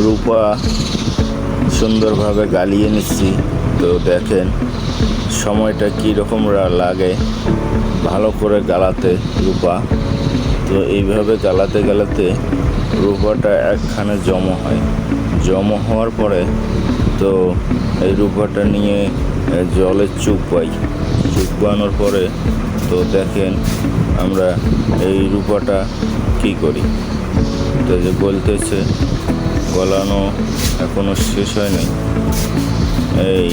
রূপা সুন্দরভাবে গালিয়ে নিচ্ছি। তো দেখেন সময়টা কীরকম লাগে ভালো করে গালাতে রূপা। তো এইভাবে গালাতে গালাতে রূপাটা একখানে জমা হওয়ার পরে তো এই রূপাটা নিয়ে জলে চুবানোর পরে তো দেখেন আমরা এই রূপাটা কী করি। তো যে বলতেছে গলানো এখনও শেষ হয় নাই, এই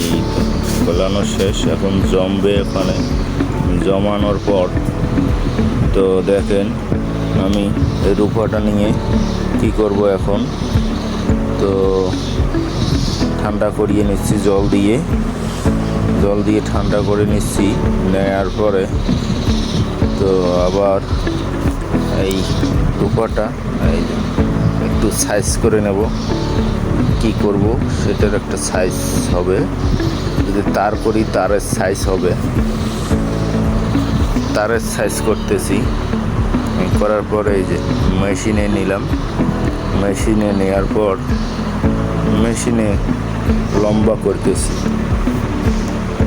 গলানো শেষ, এখন জমবে। এখানে জমানোর পর তো দেখেন আমি এই রূপাটা নিয়ে কি করব এখন। তো ঠান্ডা করিয়ে নিচ্ছি জল দিয়ে ঠান্ডা করে নিচ্ছি। নেওয়ার পরে তো আবার এই রূপাটা এই একটু সাইজ করে নেব। কি করব সেটার একটা সাইজ হবে, যদি তার করি তারের সাইজ হবে। তারের সাইজ করতেছি, করার পরে এই যে মেশিনে নিলাম। মেশিনে নেওয়ার পর মেশিনে লম্বা করতেছি।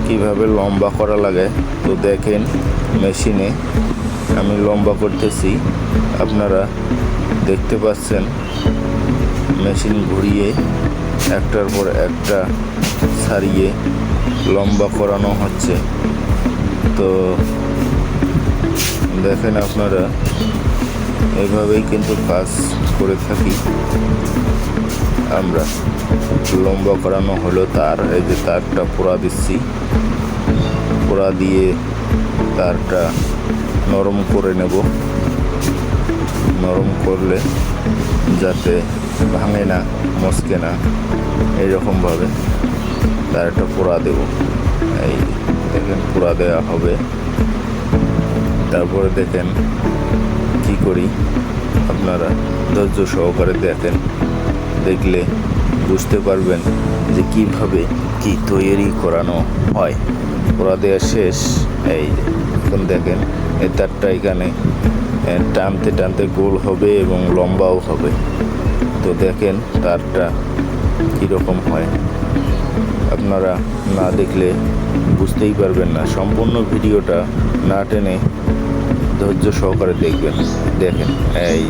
কিভাবে লম্বা করা লাগে তো দেখেন মেশিনে আমি লম্বা করতেছি, আপনারা দেখতে পাচ্ছেন। মেশিন ঘুরিয়ে একটার পর একটা সারিয়ে লম্বা করানো হচ্ছে। তো দেখেন আপনারা এভাবেই কিন্তু কাজ করে থাকি আমরা। লম্বা করানো হলো তার, এই যে তারটা পোড়া দিচ্ছি। পোড়া দিয়ে তারটা নরম করে নেব। নরম করলে যাতে ভাঙে না, মচকে না, এইরকমভাবে তারটা পোড়া দেব। এই দেখেন পোড়া দেওয়া হবে। তারপরে দেখেন কি করি, আপনারা ধৈর্য সহকারে দেখেন, দেখলে বুঝতে পারবেন যে কিভাবে কি তৈরি করানো হয়। পোড়া দেওয়া শেষ। এই এখন দেখেন এই তারটা এখানে টানতে টানতে গোল হবে এবং লম্বাও হবে। তো দেখেন তারটা কীরকম হয়, আপনারা না দেখলে বুঝতেই পারবেন না। সম্পূর্ণ ভিডিওটা না টেনে ধৈর্য সহকারে দেখবেন। দেখেন এই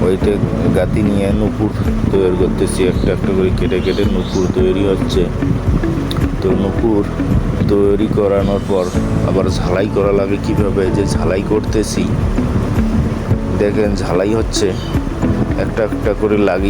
ওইটা গাতি নিয়ে নুপুর তৈরি করতেছি, একটা একটা করে কেটে কেটে নুপুর তৈরি হচ্ছে। তো নুপুর তৈরি করানোর পর আবার ঝালাই করা লাগে। কিভাবে যে ঝালাই করতেছি দেখেন, ঝালাই হচ্ছে একটা একটা করে লাগিয়ে